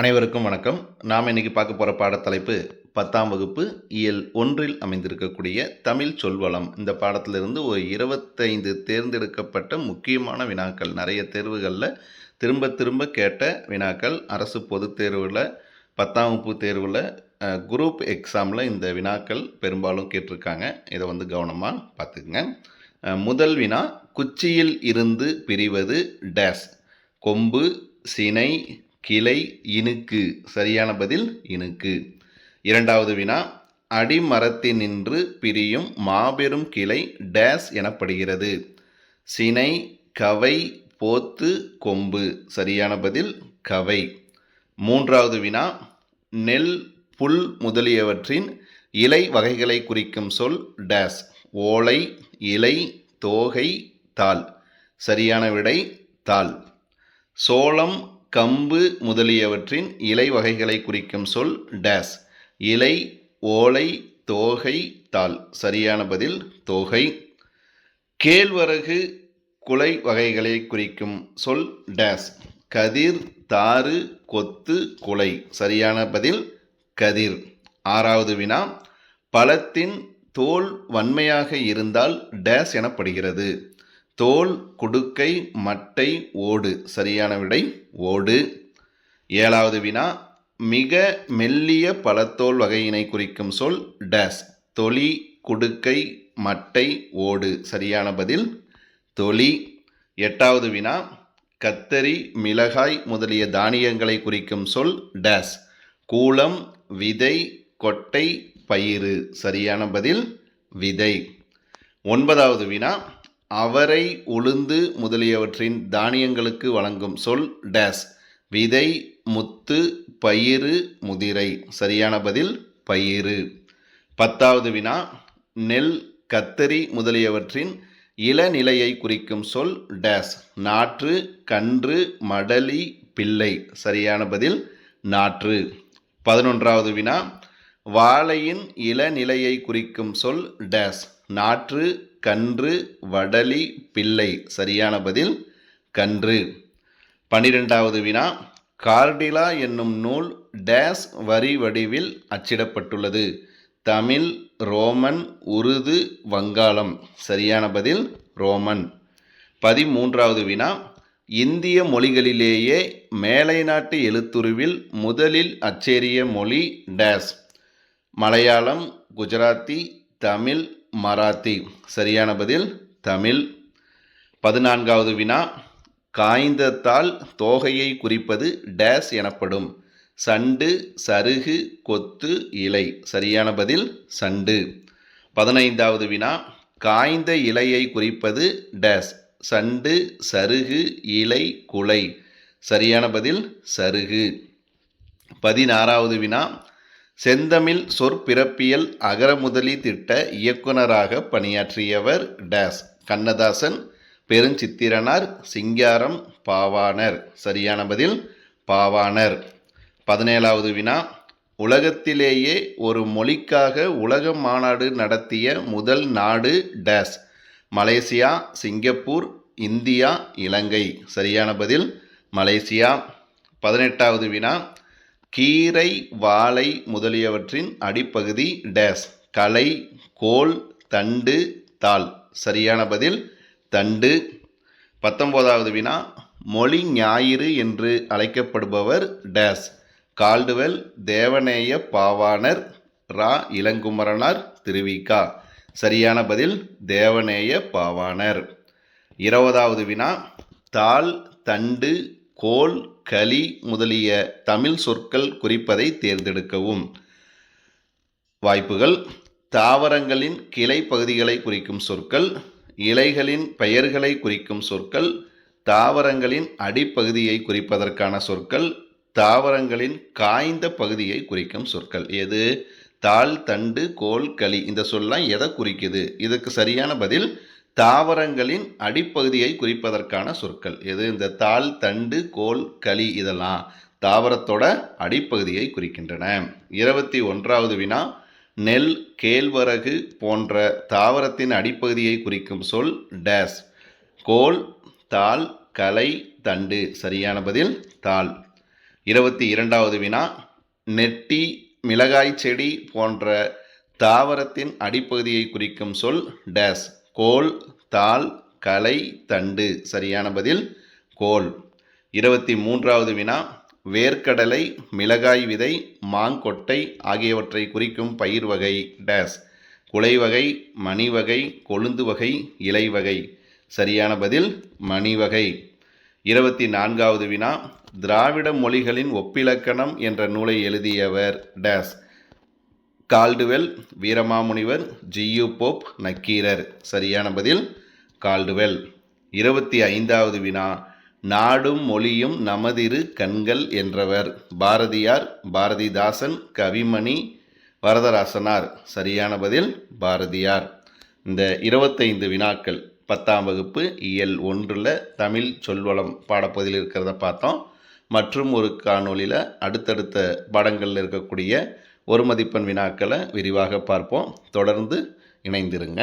அனைவருக்கும் வணக்கம். நாம் இன்னைக்கு பார்க்க போகிற பாடத்தலைப்பு 10ஆம் வகுப்பு இயல் 1இல் அமைந்திருக்கக்கூடிய தமிழ் சொல்வளம். இந்த பாடத்திலிருந்து ஒரு 25 தேர்ந்தெடுக்கப்பட்ட முக்கியமான வினாக்கள், நிறைய தேர்வுகளில் திரும்ப திரும்ப கேட்ட வினாக்கள். அரசு பொதுத் தேர்வில், 10ஆம் வகுப்பு தேர்வில், குரூப் எக்ஸாமில் இந்த வினாக்கள் பெரும்பாலும் கேட்டிருக்காங்க. இதை கவனமாக பார்த்துக்குங்க. முதல் வினா, குச்சியில் இருந்து பிரிவது டேஸ். கொம்பு, சினை, கிளை, இனுக்கு. சரியான பதில் இனுக்கு. இரண்டாவது வினா, அடிமரத்தினின்று பிரியும் மாபெரும் கிளை டேஸ் எனப்படுகிறது. சினை, கவை, போத்து, கொம்பு. சரியான பதில் கவை. மூன்றாவது வினா, நெல், புல் முதலியவற்றின் இலை வகைகளை குறிக்கும் சொல் டேஸ். ஓலை, இலை, தோகை, தாள். சரியான விடை தாள். சோளம், கம்பு முதலியவற்றின் இலை வகைகளை குறிக்கும் சொல் டேஸ். இலை, ஓலை, தோகை, தாள். சரியான பதில் தோகை. கேழ்வரகு குலை வகைகளை குறிக்கும் சொல் டேஸ். கதிர், தாறு, கொத்து, குலை. சரியான பதில் கதிர். ஆறாவது வினா, பழத்தின் தோல் வன்மையாக இருந்தால் டேஸ் எனப்படுகிறது. தோல், குடுக்கை, மட்டை, ஓடு. சரியான விடை ஓடு. ஏழாவது வினா, மிக மெல்லிய பழத்தோல் வகையினை குறிக்கும் சொல் டேஸ். தொலி, குடுக்கை, மட்டை, ஓடு. சரியான பதில் தொலி. எட்டாவது வினா, கத்தரி, மிளகாய் முதலிய தானியங்களை குறிக்கும் சொல் டேஸ். கூளம், விதை, கொட்டை, பயிறு. சரியான பதில் விதை. ஒன்பதாவது வினா, அவரை, உளுந்து முதலியவற்றின் தானியங்களுக்கு வழங்கும் சொல் டேஸ். விதை, முத்து, பயிறு, முதிரை. சரியான பதில் பயிறு. பத்தாவது வினா, நெல், கத்தரி முதலியவற்றின் இளநிலையை குறிக்கும் சொல் டேஸ். நாற்று, கன்று, மடலி, பிள்ளை. சரியான பதில் நாற்று. 11வது வினா, வாழையின் இளநிலையை குறிக்கும் சொல் டேஸ். நாற்று, கன்று, வடலி, பிள்ளை. சரியான பதில் கன்று. 12வது வினா, கார்டிலா என்னும் நூல் டேஸ் வரி வடிவில் அச்சிடப்பட்டுள்ளது. தமிழ், ரோமன், உருது, வங்காளம். சரியான பதில் ரோமன். 13வது வினா, இந்திய மொழிகளிலேயே மேலை நாட்டு எழுத்துருவில் முதலில் அச்சேறிய மொழி டேஸ். மலையாளம், குஜராத்தி, தமிழ், மராத்தி. சரியான பதில் தமிழ். 14வது வினா, காய்ந்ததால் தோகையை குறிப்பது டேஸ் எனப்படும். சண்டு, சருகு, கொத்து, இலை. சரியான பதில் சண்டு. 15வது வினா, காய்ந்த இலையை குறிப்பது டேஸ். சண்டு, சருகு, இலை, குலை. சரியான பதில் சருகு. 16வது வினா, செந்தமிழ் சொற்பிறப்பியல் அகரமுதலி திட்ட இயக்குனராக பணியாற்றியவர் டேஸ். கண்ணதாசன், பெருஞ்சித்திரனார், சிங்காரம், பாவாணர். சரியான பதில் பாவாணர். 17வது வினா, உலகத்திலேயே ஒரு மொழிக்காக உலக மாநாடு நடத்திய முதல் நாடு டேஸ். மலேசியா, சிங்கப்பூர், இந்தியா, இலங்கை. சரியான பதில் மலேசியா. 18வது வினா, கீரை, வாழை முதலியவற்றின் அடிப்பகுதி டேஸ். களை, கோல், தண்டு, தாள். சரியான பதில் தண்டு. 19வது வினா, மொழி ஞாயிறு என்று அழைக்கப்படுபவர் டேஸ். கால்டுவெல், தேவநேய பாவாணர், ரா இளங்குமரனார், திருவிக்கா. சரியான பதில் தேவநேய பாவாணர். 20வது வினா, தாள், தண்டு, கோல், களி முதலிய தமிழ் சொற்கள் குறிப்பதை தேர்ந்தெடுக்கவும். வாய்ப்புகள்: தாவரங்களின் கிளை பகுதிகளை குறிக்கும் சொற்கள், இலைகளின் பெயர்களை குறிக்கும் சொற்கள், தாவரங்களின் அடிப்பகுதியை குறிப்பதற்கான சொற்கள், தாவரங்களின் காய்ந்த பகுதியை குறிக்கும் சொற்கள். எது? தாள், தண்டு, கோல், களி. இந்த சொல்லலாம் எதை குறிக்குது? இதுக்கு சரியான பதில் தாவரங்களின் அடிப்பகுதியை குறிப்பதற்கான சொற்கள். எது? இந்த தாள், தண்டு, கோல், களி இதெல்லாம் தாவரத்தோட அடிப்பகுதியை குறிக்கின்றன. 21வது வினா, நெல், கேழ்வரகு போன்ற தாவரத்தின் அடிப்பகுதியை குறிக்கும் சொல் டேஸ். கோல், தாள், களை, தண்டு. சரியான பதில் தாள். 22வது வினா, நெட்டி, மிளகாய் செடி போன்ற தாவரத்தின் அடிப்பகுதியை குறிக்கும் சொல் டேஸ். கோல், தாள், களை, தண்டு. சரியான பதில் கோல். 23வது வினா, வேர்க்கடலை, மிளகாய் விதை, மாங்கொட்டை ஆகியவற்றை குறிக்கும் பயிர் வகை டேஸ். குலை வகை, மணி வகை, கொழுந்து வகை, இலை வகை. சரியான பதில் மணி வகை. 24வது வினா, திராவிட மொழிகளின் ஒப்பிலக்கணம் என்ற நூலை எழுதியவர் டேஸ். Caldwell, Veeramamunivar, G U Pope, Nakkeerar. சரியான பதில் கால்டுவெல். 25வது வினா, நாடும் மொழியும் நமதிரு கண்கள் என்றவர் பாரதியார், பாரதிதாசன், கவிமணி, வரதராசனார். சரியான பதில் பாரதியார். இந்த 25 வினாக்கள் 10ஆம் வகுப்பு இயல் 1 தமிழ் சொல்வளம் பாடப்பகுதியில் இருக்கிறத பார்த்தோம். மற்றும் ஒரு காணொளியில் அடுத்தடுத்த பாடங்களில் இருக்கக்கூடிய ஒரு மதிப்பெண் வினாக்களை விரிவாக பார்ப்போம். தொடர்ந்து இணைந்திருங்க.